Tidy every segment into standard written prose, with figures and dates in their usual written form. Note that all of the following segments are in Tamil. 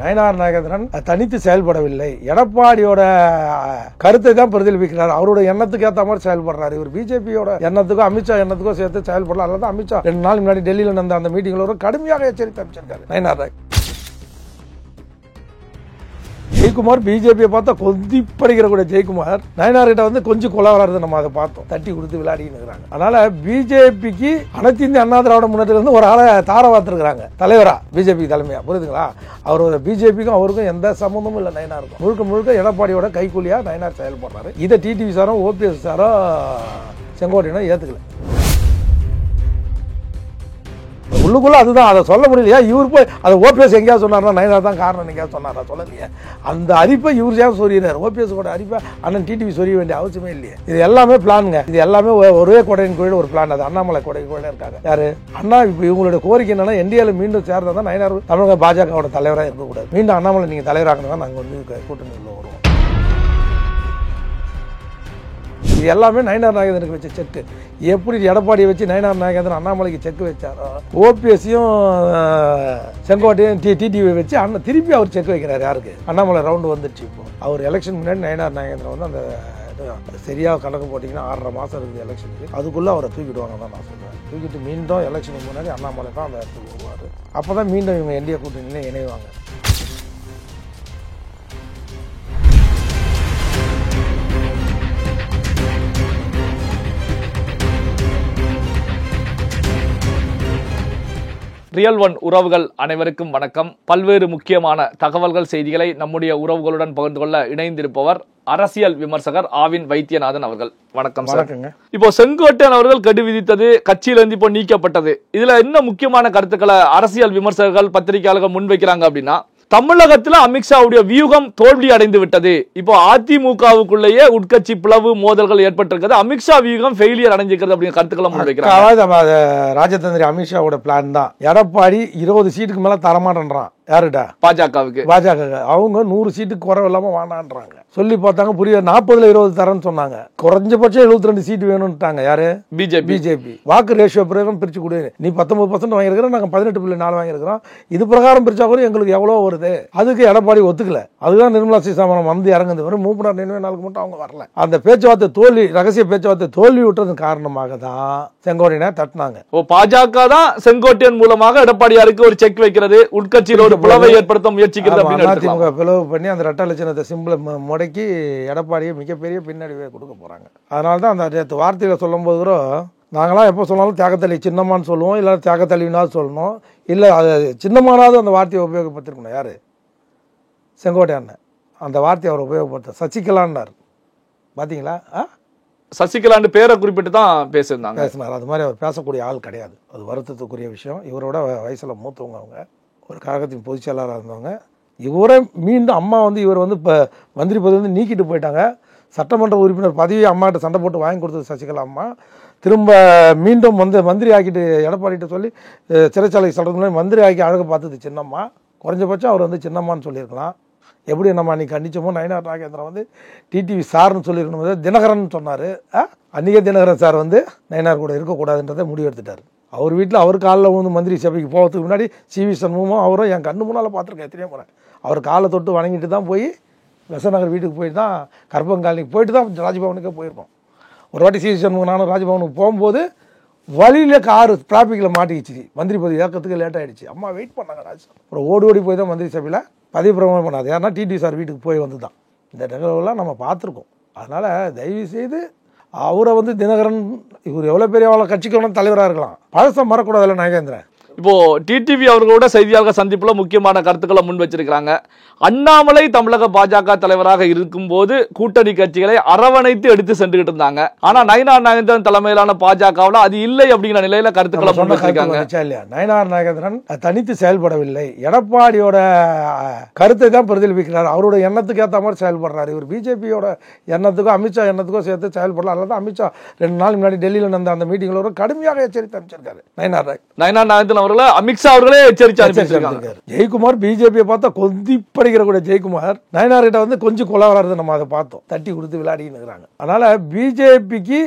நயனார் நாகேந்திரன் தனித்து செயல்படவில்லை. எடப்பாடியோட கருத்தை தான் பிரதிபலிக்கிறார். அவரோட எண்ணத்துக்கு ஏற்ற மாதிரி செயல்படுறாரு. இவர் பிஜேபியோட எண்ணத்துக்கும் அமித்ஷா எண்ணத்துக்கும் சேர்த்து செயல்படலாம். அதனால தான் அமித்ஷா 2 நாள் முன்னாடி டெல்லியில் நடந்த அந்த மீட்டிங்ல கடுமையாக எச்சரிக்கை அமைச்சிருக்காரு நயனார். ஜெயக்குமார் பிஜேபியை பார்த்தா கொதிப்படைக்கிற கூட ஜெயக்குமார் நயனார் கிட்ட கொஞ்சம் கொலை வளர்றது நம்ம அதை பார்த்தோம். தட்டி கொடுத்து விளையாடின்னு இருக்கிறாங்க. அதனால பிஜேபிக்கு அனைத்து இந்திய அண்ணா திராவிட முன்னேற்றத்துல ஒரு ஆளை தார பார்த்துருக்காங்க தலைவரா பிஜேபி தலைமையா. புரியுதுங்களா? அவர் பிஜேபிக்கும் அவருக்கும் எந்த சம்பந்தமும் இல்லை. நயனாருக்கும் முழுக்க முழுக்க எடப்பாடியோட கைக்கூலியா நயனார் செயல்படுறாரு. இதை டிடிவி சாரும் ஓபிஎஸ் சாரும் செங்கோட்டையனும் ஏத்துக்கல. உள்ளுக்குள்ள அதுதான், அதை சொல்ல முடியலையா? இவர் போய் அதை ஓபிஎஸ் எங்கேயாவது சொன்னார்னா நயனார் தான் காரணம் எங்கேயாவது சொன்னாரா? சொல்லலையே. அந்த அரிப்பை இவர் ஏன் சொல்லிடுறாரு? ஓபிஎஸ் கூட அரிப்பை அண்ணன் டிடிவி சொல்ல வேண்டிய அவசியமே இல்லையே. இது எல்லாமே பிளானுங்க. இது எல்லாமே ஒரே கொடையின் கோயில் ஒரு பிளான். அது அண்ணாமலை கொடை கோயில இருக்காங்க. யாரு அண்ணா? இப்போ இவங்களோட கோரிக்கை என்னன்னா என்டிஏல மீண்டும் சேர்ந்தா தான் நயனார் தமிழக பாஜகவோட தலைவராக இருக்கக்கூடாது. மீண்டும் அண்ணாமலை நீங்க தலைவராக தான் நாங்கள் கூட்டணியில் வருவோம். இது எல்லாமே நயனார் நாகேந்திரனுக்கு வச்ச செக்கு. எப்படி எடப்பாடியை வச்சு நயனார் நாகேந்திரன் அண்ணாமலைக்கு செக்கு வச்சாரோ, ஓபிஎஸ்ஸையும் செங்கோட்டையும் டிடிவி வச்சு அண்ணன் திருப்பி அவர் செக் வைக்கிறார். யாருக்கு? அண்ணாமலை ரவுண்டு வந்துடுச்சு. இப்போ அவர் எலெக்ஷன் முன்னாடி நயனார் நாகேந்திரன் அந்த சரியாக கணக்கு போட்டிங்கன்னா 6.5 மாதம் இருக்குது எலெக்ஷனுக்கு. அதுக்குள்ளே அவரை தூக்கிடுவாங்க தான் நான் சொல்லுவேன். தூக்கிட்டு மீண்டும் எலெக்ஷனுக்கு முன்னாடி அண்ணாமலை தான் அந்த இடத்துக்கு வருவார். அப்போ தான் மீண்டும் இவங்க என்டிஏ கூட்டணியில இணைவாங்க. ரியல் ஒன் உறவுகள் அனைவருக்கும் வணக்கம். பல்வேறு முக்கியமான தகவல்கள் செய்திகளை நம்முடைய உறவுகளுடன் பகிர்ந்து கொள்ள இணைந்திருப்பவர் அரசியல் விமர்சகர் ஆவின் வைத்தியநாதன் அவர்கள். வணக்கம் சார். இப்போ செங்கோட்டையன் அவர்கள் கடு விதித்தது, கட்சியிலிருந்து இப்போ நீக்கப்பட்டது, இதுல என்ன முக்கியமான கருத்துக்களை அரசியல் விமர்சகர்கள் பத்திரிகையாளர்கள் முன்வைக்கிறாங்க அப்படின்னா, தமிழகத்துல அமித்ஷாவுடைய வியூகம் தோல்வி அடைந்து விட்டது. இப்போ அதிமுகவுக்குள்ளேயே உட்கட்சி பிளவு மோதல்கள் ஏற்பட்டிருக்கிறது. அமித்ஷா வியூகம் ஃபெயிலியர் அடைஞ்சிருக்கிறது அப்படிங்கிற கருத்துக்களை முன்வைக்கிறாங்க. ராஜதந்திரி அமித்ஷாவோட பிளான் தான். எடப்பாடி 20 சீட்டுக்கு மேல தரமாட்டேன்றான். யாருடா? பாஜகவுக்கு. அவங்க 100 சீட்டுக்கு குறைவு இல்லாம வானான்றாங்க. சொல்லி பார்த்தாங்க, புரிய 40ல் 20 தரேன்னு சொன்னாங்க. குறைஞ்சபட்சம் 72 சீட்டு வேணும்ட்டாங்க. யாரு? பிஜேபி. வாக்கு ரேஷியோ பிரகாரம் பிரிச்சு கொடு. நீ 19% வாங்கியிருக்கிறோம், நாங்க 18.4 வாங்கியிருக்கிறோம். இது பிரகாரம் பிரிச்சா கூட எங்களுக்கு எவ்வளவு வருது. அதுக்கு எடப்பாடி ஒத்துக்கல. அதுதான் நிர்மலா சீதாராமன் வந்து இறங்குது. வரும் 3 நினைவு நாளுக்கு மட்டும் அவங்க வரல. அந்த பேச்சுவார்த்தை தோல்வி, ரகசிய பேச்சுவார்த்தை தோல்வி விட்டதன் காரணமாக தான் செங்கோட்டையனை தட்டினாங்க. பாஜக தான் செங்கோட்டையன் மூலமாக எடப்பாடியாருக்கு ஒரு செக் வைக்கிறது, உட்கட்சியில் ஒரு பிளவை ஏற்படுத்த முயற்சிக்கிறது. அதிமுக பிளவு பண்ணி அந்த ரெட்டை லட்சணத்தை சிம்பிளை முடக்கி எடப்பாடியை மிகப்பெரிய பின்னடைவை கொடுக்க போறாங்க. அதனால்தான் அந்த வார்த்தையில சொல்லும் போது கூட நாங்களாம் எப்போ சொன்னாலும் தியாகத்தளி சின்னம்மான்னு சொல்லுவோம், இல்லை தியாகத்தளினாவது சொல்லணும், இல்லை அது சின்னம்மானாவது அந்த வார்த்தையை உபயோகப்படுத்திருக்கணும். யாரு? செங்கோட்டையன் அந்த வார்த்தையை அவர் உபயோகப்படுத்த சசிகலான்னார். பாத்தீங்களா? சசிகலான்னு பேரை குறிப்பிட்டு தான் பேசினார். அது மாதிரி அவர் பேசக்கூடிய ஆள் கிடையாது. அது வருத்தத்துக்குரிய விஷயம். இவரோட வயசுல மூத்தவங்க. அவங்க ஒரு கழகத்தின் பொதுச் செயலாளராக இருந்தவங்க. இவரை மீண்டும் அம்மா இவர் இப்போ மந்திரி பதவி நீக்கிட்டு போயிட்டாங்க. சட்டமன்ற உறுப்பினர் பதவியை அம்மாட்ட சண்டை போட்டு வாங்கி கொடுத்தது சசிகலா அம்மா. திரும்ப மீண்டும் மந்திரி ஆக்கிட்டு எடப்பாடிகிட்ட சொல்லி சிறைச்சாலை சொல்றதுக்கு மந்திரி ஆக்கி அழகு பார்த்தது சின்னம்மா. குறைஞ்சபட்சம் அவர் சின்னம்மான்னு சொல்லியிருக்கலாம். எப்படி நம்ம அன்னைக்கு கண்டிச்சோமோ நயனார் நாகேந்திரன் டிடிவி சார்னு சொல்லியிருக்கணும். தினகரன் சொன்னார். அன்றைக்கே தினகரன் சார் நயனார் கூட இருக்கக்கூடாதுன்றதை முடிவெடுத்துட்டார். அவர் வீட்டில் அவர் காலில் மந்திரி சபைக்கு போகிறதுக்கு முன்னாடி சிவி சண்முகமும் அவரும் என் கண்ணு முன்னால் பார்த்துருக்கேன். எத்தனையோ முறை அவர் காலை தொட்டு வணங்கிட்டு தான் போய் வெசநகர் வீட்டுக்கு போயிட்டு தான் கற்பங்காலனிக்கு போயிட்டு தான் ராஜ்பவனுக்கே போயிருக்கோம். ஒரு வாட்டி சிவி சண்முகம் நானும் ராஜ்பவனுக்கு போகும்போது வழியில காரு டிராபிக்கில் மாட்டிக்கிச்சு. மந்திரி பதவி ஏற்கிறதுக்கு லேட் ஆகிடுச்சு. அம்மா வெயிட் பண்ணாங்க. அப்புறம் ஓடி போய் தான் மந்திரி சபையில் பதவி பிரமாணம் பண்ணாது. ஏன்னா டிடி சார் வீட்டுக்கு போய் வந்து தான் இந்த நிகழ்வுலாம் நம்ம பார்த்துருக்கோம். அதனால் தயவு செய்து அவரை தினகரன் இவர் எவ்வளவு பெரிய கட்சிக்கான தலைவராக இருக்கலாம், பழசம் மறக்கூடாதுல்ல நாகேந்திரன். இப்போ டிடிவி அவர்களோட செய்தியாளர் சந்திப்புல முக்கியமான கருத்துக்களை முன் வச்சிருக்காங்க. அண்ணாமலை தமிழக பாஜக தலைவராக இருக்கும் போது கூட்டணி கட்சிகளை அரவணைத்து எடுத்து சென்றுகிட்டு இருந்தாங்க. ஆனா நயனார் நாகேந்திரன் தலைமையிலான பாஜகவில் அது இல்லை அப்படிங்கிற நிலையில கருத்துக்களை முன் வச்சிருக்காங்க. நயனார் நாகேந்திரன் தனித்து செயல்படவில்லை. எடப்பாடியோட கருத்தை தான் பிரதிபலிக்கிறார். அவரோட எண்ணத்துக்கு ஏற்ற மாதிரி செயல்படுறாரு. இவர் பிஜேபியோட எண்ணத்துக்கும் அமித்ஷா எண்ணத்துக்கும் சேர்த்து செயல்படலாம். அதனால தான் அமித்ஷா 2 நாள் முன்னாடி டெல்லியில் நடந்த அந்த மீட்டிங்ல கடுமையாக எச்சரிக்கை அமைச்சிருக்காரு. நயனார் நாகேந்திரன் அவர்களை அமித்ஷா அவர்களே எச்சரிச்சாங்க. ஜெயக்குமார் பிஜேபியை பார்த்தா கொதிப்படைக்கிற கூட ஜெயக்குமார் நயனார் கிட்ட கொஞ்சம் கொலை வளர்றது நம்ம அதை பார்த்தோம். தட்டி கொடுத்து விளையாடின்னு இருக்கிறாங்க. அதனால பிஜேபிக்கு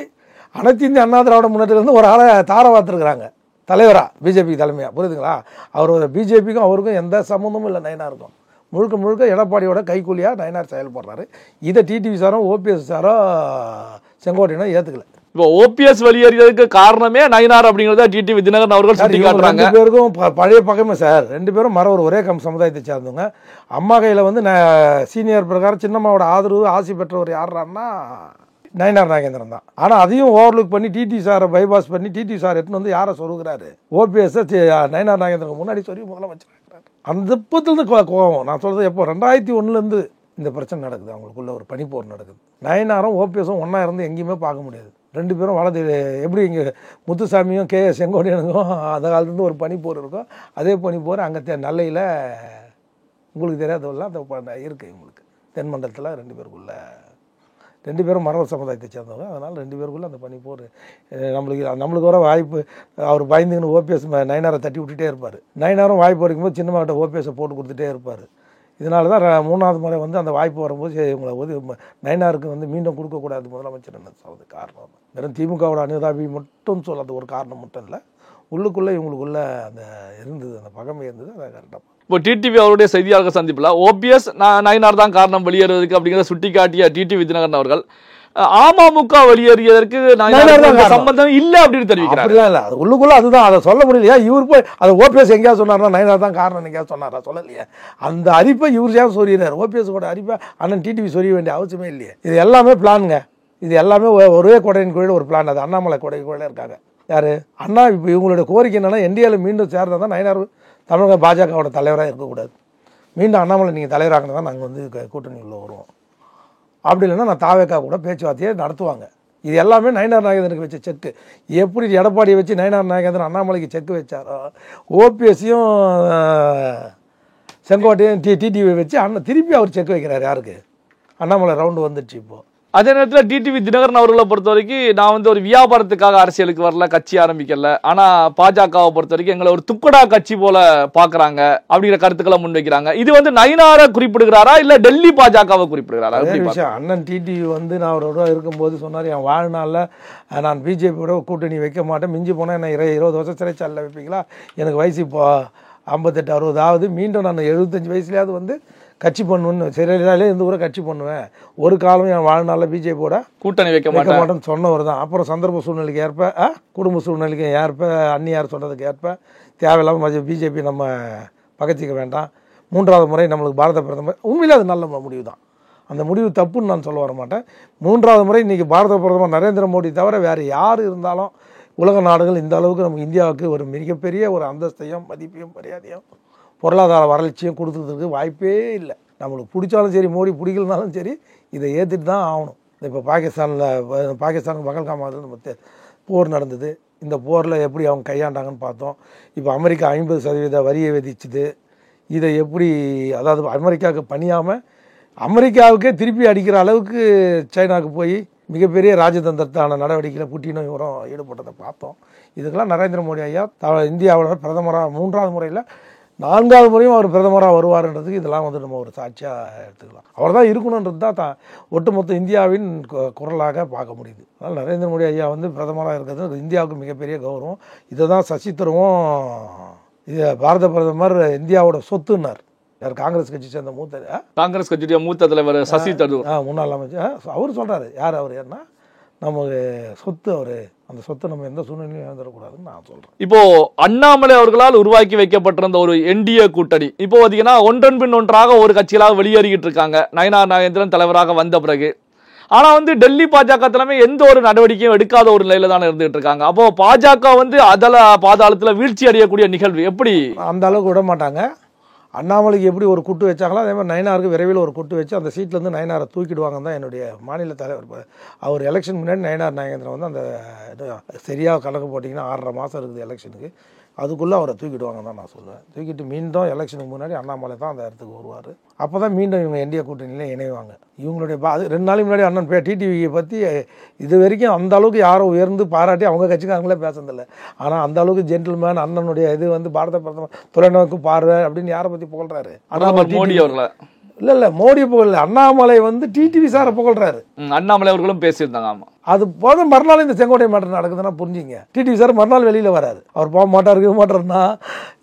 அனைத்து இந்திய அண்ணா திராவிட முன்னேற்றத்துல ஒரு ஆளை தார பார்த்துருக்காங்க தலைவரா பிஜேபி தலைமையா. புரியுதுங்களா? அவர் பிஜேபிக்கும் அவருக்கும் எந்த சம்பந்தமும் இல்லை நயனாருக்கும். முழுக்க முழுக்க எடப்பாடியோட கைக்கூலியாக நயினார் செயல்படுறாரு. இதை டிடிவி சாரும் ஓபிஎஸ் சாரோ செங்கோட்டையனும் ஏற்றுக்கல. இப்போ ஓபிஎஸ் வெளியேறியதுக்கு காரணமே நயினார் அப்படிங்கறத டிடிவி தினகரன் அவர்கள் சுட்டி காட்டுறாங்க. 2 பேருக்கும் பழைய பக்கமே சார். 2 பேரும் ஒரே சமுதாயத்தை சேர்ந்தவங்க. அம்மா கையில் வந்து சீனியர் பிரகாரம் சின்னம்மாவோட ஆதரவு ஆசி பெற்றவர் யாருன்னா நயினார் நாகேந்திரன் தான். ஆனால் அதையும் ஓவர்லுக் பண்ணி டிடி சாரை பைபாஸ் பண்ணி டிடி சார் எடுத்துன்னு வந்து யாரை சொல்லுகிறாரு, ஓபிஎஸ் நயினார் நாகேந்திரன் முன்னாடி சொல்லி முதலமைச்சர். அந்த இப்பத்துலேருந்து கோவம். நான் சொல்கிறது எப்போ 2001 இந்த பிரச்சனை நடக்குது. அவங்களுக்குள்ள ஒரு பனிப்போர் நடக்குது. நயினாரும் ஓபிஎஸும் ஒன்றா இருந்து எங்கேயுமே பார்க்க முடியாது. 2 பேரும் வளர்ந்து எப்படி இங்கே முத்துசாமியும் செங்கோட்டையனுக்கும் அந்த காலத்துலேருந்து ஒரு பனிப்போர் இருக்கும். அதே பனிப்போர் அங்கே நெல்லையில் உங்களுக்கு தெரியாதவெல்லாம் அந்த இருக்குது. உங்களுக்கு தென்மண்டலத்தில் 2 பேருக்குள்ள 2 பேரும் மரவர் சமுதாயத்தை சேர்ந்தவங்க. அதனால் 2 பேருக்குள்ள அந்த பனிப்போர் நம்மளுக்கு வர வாய்ப்பு. அவர் பயந்துங்கன்னு ஓபிஎஸ் நயினாரை தட்டி விட்டுட்டே இருப்பார். நயினாரும் வாய்ப்பு வரைக்கும்போது சின்னமாகிட்ட ஓபிஎஸை போட்டு கொடுத்துட்டே இருப்பார். இதனால தான் 3வது முறை வந்து அந்த வாய்ப்பு வரும்போது இவங்களை நயினாருக்கு வந்து மீண்டும் கொடுக்கக்கூடாது முதலமைச்சர் என்ன சொல்றது காரணம். வெறும் திமுகவோட அனுதாபி மட்டும் சொல்லாத ஒரு காரணம் மட்டும் இல்லை, உள்ளுக்குள்ளே இவங்களுக்குள்ள அந்த இருந்தது, அந்த பகமை இருந்தது. அதை கரெக்டாக இப்போ டிடிவி அவருடைய செய்தியாளர்கள் சந்திப்பில் ஓபிஎஸ் நயினார் தான் காரணம் வெளியேறுவதற்கு அப்படிங்கிறத சுட்டி காட்டிய டிடிவி தினகரன் அவர்கள் அமமுக வெளியேறியதற்கு சம்பந்தம் இல்லை அப்படின்னு தெரிவிக்கிறார். அப்படிலாம் இல்லை, அது உள்ளுக்குள்ள அதுதான். அதை சொல்ல முடியலையா? இவர் போய் அதை ஓபிஎஸ் எங்கேயாவது சொன்னார்னா நயினார் தான் காரணம் எங்கேயாவது சொன்னாரா? சொல்லலையே. அந்த அறிப்பை இவர் ஏன் சொல்லிடுறாரு? ஓபிஎஸ் கூட அறிப்பை அண்ணன் டிடிவி சொல்ல வேண்டிய அவசியமே இல்லையே. இது எல்லாமே பிளானுங்க. இது எல்லாமே ஒரே கொடையின் கீழே ஒரு பிளான். அது அண்ணாமலை கொடை கீழே இருக்காங்க. யாரு அண்ணா? இப்போ இவங்களுடைய கோரிக்கை என்னன்னா என்டிஏல மீண்டும் சேர்ந்தா தான் நயினார் தமிழக பாஜகவோட தலைவராக இருக்கக்கூடாது. மீண்டும் அண்ணாமலை நீங்கள் தலைவராகினா தான் நாங்கள் வந்து கூட்டணிக்குள்ள வருவோம். அப்படி இல்லைன்னா நான் தாவேக்கா கூட பேச்சுவார்த்தையை நடத்துவாங்க. இது எல்லாமே நயினார் நாகேந்திரனுக்கு வச்ச செக்கு. எப்படி எடப்பாடியை வச்சு நயினார் நாகேந்திரன் அண்ணாமலைக்கு செக்கு வச்சாரோ, ஓபிஎஸ்ஸையும் செங்கோட்டையும் டிடிவி வச்சு திருப்பி அவர் செக் வைக்கிறார். யாருக்கு? அண்ணாமலை ரவுண்டு வந்துடுச்சு. இப்போ அதே நேரத்தில் டிடிவி தினகரன் அவர்களை பொறுத்த வரைக்கும் நான் வந்து ஒரு வியாபாரத்துக்காக அரசியலுக்கு வரல, கட்சி ஆரம்பிக்கல, ஆனா பாஜகவை பொறுத்த வரைக்கும் எங்களை ஒரு துக்கடா கட்சி போல பாக்குறாங்க அப்படிங்கிற கருத்துக்களை முன்வைக்கிறாங்க. இது வந்து நயினாரை குறிப்பிடுகிறாரா இல்ல டெல்லி பாஜகவை குறிப்பிடுகிறாரா? அண்ணன் டிடிவி வந்து நான் அவரோட இருக்கும்போது சொன்னார், என் வாழ்நாளில் நான் பிஜேபியோட கூட்டணி வைக்க மாட்டேன், மிஞ்சி போனால் என்ன 20 வருஷம் சிறைச்சாலையில் வைப்பீங்களா, எனக்கு வயசு இப்போ 58 60 ஆகுது, மீண்டும் நான் 75 வயசுலையாவது வந்து கட்சி பண்ணுவேன்னு, சிறையிலே இருந்து கூட கட்சி பண்ணுவேன், ஒரு காலம் என் வாழ்நாளில் பிஜேபியோட கூட்டணி வைக்க மாட்டேன்னு சொன்னவர் தான். அப்புறம் சந்தர்ப்ப சூழ்நிலைக்கு ஏற்ப, குடும்ப சூழ்நிலைக்கு ஏற்ப, அந்நியார் சொன்னதுக்கு ஏற்ப தேவையில்லாமல் பிஜேபி நம்ம பகச்சிக்க வேண்டாம், 3வது முறை நம்மளுக்கு பாரத பிரதமர். உண்மையிலே அது நல்ல முடிவு தான். அந்த முடிவு தப்புன்னு நான் சொல்ல வர மாட்டேன். 3வது முறை இன்றைக்கி பாரத பிரதமர் நரேந்திர மோடி தவிர வேறு யார் இருந்தாலும் உலக நாடுகள் இந்த அளவுக்கு நம்ம இந்தியாவுக்கு ஒரு மிகப்பெரிய ஒரு அந்தஸ்தையும் மதிப்பையும் மரியாதையும் பொருளாதார வளர்ச்சியும் கொடுத்துறதுக்கு வாய்ப்பே இல்லை. நம்மளுக்கு பிடிச்சாலும் சரி, மோடி பிடிக்கலனாலும் சரி, இதை ஏற்றுட்டு தான் ஆகணும். இப்போ பாகிஸ்தானுக்கு பகல்காமாவில் நம்ம போர் நடந்தது. இந்த போரில் எப்படி அவங்க கையாண்டாங்கன்னு பார்த்தோம். இப்போ அமெரிக்கா 50% வரியை விதிச்சுது. இதை எப்படி, அதாவது அமெரிக்காவுக்கு பணியாமல் அமெரிக்காவுக்கே திருப்பி அடிக்கிற அளவுக்கு சைனாவுக்கு போய் மிகப்பெரிய ராஜதந்திரத்தான நடவடிக்கையில் புட்டினும் இவரும் ஈடுபட்டதை பார்த்தோம். இதுக்கெல்லாம் நரேந்திர மோடி ஐயா இந்தியாவோட பிரதமராக 3வது முறையில் 4வது முறையும் அவர் பிரதமராக வருவார்ன்றதுக்கு இதெல்லாம் வந்து நம்ம ஒரு சாட்சியாக எடுத்துக்கலாம். அவர் தான் இருக்கணுன்றது தான் ஒட்டுமொத்த இந்தியாவின் குரலாக பார்க்க முடியுது. அதனால் நரேந்திர மோடி ஐயா வந்து பிரதமராக இருக்கிறது இந்தியாவுக்கு மிகப்பெரிய கௌரவம். இதை தான் சசி தருவும் இது பாரத பிரதமர் இந்தியாவோட சொத்துன்னார். யார்? காங்கிரஸ் கட்சி சேர்ந்த காங்கிரஸ் கட்சியுடைய மூத்த தலைவர் சசி தரூர், முன்னாள் அமைச்சர். அவர் சொல்றாரு, யார் அவர்? ஏன்னா நமக்கு சொத்து, அவரு அந்த சொத்தை நம்ம எந்த சூழ்நிலையும் இழந்துடக்கூடாதுன்னு நான் சொல்றேன். இப்போ அண்ணாமலை அவர்களால் உருவாக்கி வைக்கப்பட்டிருந்த ஒரு என்டிஏ கூட்டணி இப்போ பாத்தீங்கன்னா ஒன்றன் பின் ஒன்றாக ஒரு கட்சிகளாக வெளியேறிக்கிட்டு இருக்காங்க நயினார் நாகேந்திரன் தலைவராக வந்த பிறகு. ஆனா வந்து டெல்லி பாஜக தலைமை எந்த ஒரு நடவடிக்கையும் எடுக்காத ஒரு நிலையில தானே இருந்துகிட்டு இருக்காங்க. அப்போ பாஜக வந்து பாதாளத்துல வீழ்ச்சி அடையக்கூடிய நிகழ்வு எப்படி? அந்த அளவுக்கு விட மாட்டாங்க. அண்ணாமலைக்கு எப்படி ஒரு குட்டு வச்சாங்களோ அதே மாதிரி நயினாருக்கு விரைவில் ஒரு குட்டு வச்சு அந்த சீட்லேருந்து நயினாரை தூக்கிடுவாங்கன்னு தான் என்னுடைய மாநில தலைவர். அவர் எலெக்ஷன் முன்னாடி நயினார் நாகேந்திரன் வந்து அந்த சரியாக கணக்கு போட்டிங்கன்னா 6.5 மாதம் இருக்குது எலெக்ஷனுக்கு, அதுக்குள்ளே அவரை தூக்கிடுவாங்கன்னு தான் நான் சொல்லுவேன். தூக்கிட்டு மீண்டும் எலெக்ஷனுக்கு முன்னாடி அண்ணாமலை தான் அந்த இடத்துக்கு வருவார். அப்போ தான் மீண்டும் இவங்க என்டிஏ கூட்டணியில் இணைவாங்க. இவங்களுடைய 2 நாளைக்கு முன்னாடி அண்ணன் டிடிவியை பற்றி இது வரைக்கும் அந்த அளவுக்கு யாரும் உயர்ந்து பாராட்டி அவங்க கட்சிக்காரங்களே பேசுறதில்லை. ஆனால் அந்த அளவுக்கு ஜென்டில்மேன் அண்ணனுடைய இது வந்து பாரத பிரதமர் தொலைநோக்கு பார்வை அப்படின்னு யாரை பற்றி புகழ்றாரு? மோடி அவர்களை இல்லை மோடி புகழ், அண்ணாமலை வந்து டிடிவி சாரை புகழ்றாரு. அண்ணாமலை அவர்களும் பேசியிருந்தாங்க. ஆமாம், அது போத மறுநாள் இந்த செங்கோட்டை மேட்டர் நடக்குதுன்னா புரிஞ்சுங்க. டிடிவி சார் மறுநாள் வெளியில் வராது, அவர் போக மாட்டாருன்னா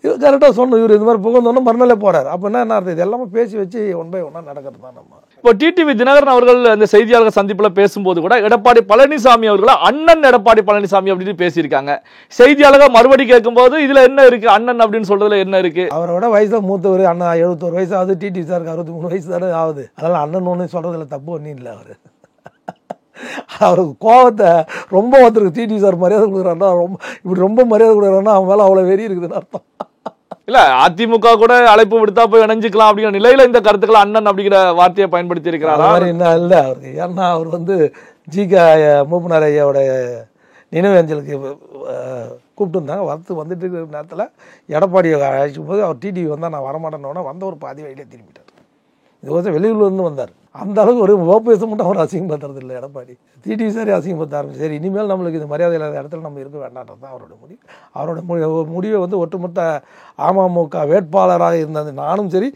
இது கரெக்டாக சொன்னோம். இவர் இந்த மாதிரி புகழ்ந்தோன்னா மறுநாளே போகிறார். அப்போ என்ன அர்த்தம்? இது எல்லாமே பேசி வச்சு ஒன் பை ஒன்னாக நடக்கிறது தான். நம்ம இப்போ டிடிவி தினகரன் அவர்கள் அந்த செய்தியாளர் சந்திப்பில் பேசும்போது கூட எடப்பாடி பழனிசாமி அவர்களை அண்ணன் எடப்பாடி பழனிசாமி அப்படின்னு பேசியிருக்காங்க. செய்தியாளர்கள் மறுபடி கேட்கும்போது இதுல என்ன இருக்கு, அண்ணன் அப்படின்னு சொல்றதுல என்ன இருக்கு? அவரோட வயசுல மூத்தவர் அண்ணா 71 வயசு ஆகுது, டிடிவி சாருக்கு 63 வயசு தானே ஆகுது. அதனால அண்ணன் ஒன்று சொல்றதுல தப்பு ஒன்றும் இல்லை. அவருக்கு கோவத்தை ரொம்ப வந்துருக்கு. டிடிவி சார் மரியாதை கொடுக்குறாருன்னா இப்படி ரொம்ப மரியாதை கொடுக்குறாருன்னா அவன் மேலே அவ்வளோ வெறி இருக்குதுன்னு அர்த்தம். இல்ல அதிமுக கூட அழைப்பு விடுத்தா போய் இணைஞ்சிக்கலாம் அப்படிங்கிற நிலையில இந்த கருத்துக்களை அண்ணன் அப்படிங்கிற வார்த்தையை பயன்படுத்தி இருக்கிறாரா? என்ன இல்லை அவருக்கு. ஏன்னா அவர் ஜிகா மூப்பனார் ஐயாவோட நினைவு அஞ்சலுக்கு கூப்பிட்டு இருந்தாங்க. வந்துட்டு இருக்கிற நேரத்தில் எடப்பாடியை அழைக்கும் போது அவர் டிடிவி வந்தால் நான் வரமாட்டேன்னோட வந்த ஒரு பாதி வழியிலே திரும்பிட்டார். இதுவரை வெளியூர்லேருந்து வந்தார். அந்த அளவுக்கு ஒரு ஓபிஎஸ் மட்டும் அவர் அசிங்கப்படுத்துறது இல்லை எடப்பாடி. டிடிவி சார் அசிங்கப்படுத்த ஆரம்பிச்சு. சரி, இனிமேல் நம்மளுக்கு இது மரியாதை இல்லாத இடத்துல நம்ம இருக்க வேண்டான்றது தான் அவரோட முடிவு. அவரோட முடிவை ஒட்டுமொத்த அமமுக வேட்பாளராக இருந்தது நானும் சரி,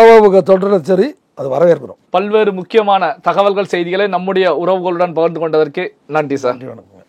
அமமுக தொடரும் சரி, அது வரவேற்கிறோம். பல்வேறு முக்கியமான தகவல்கள் செய்திகளை நம்முடைய உறவுகளுடன் பகிர்ந்து கொண்டதற்கு நன்றி சார். நன்றி, வணக்கம்.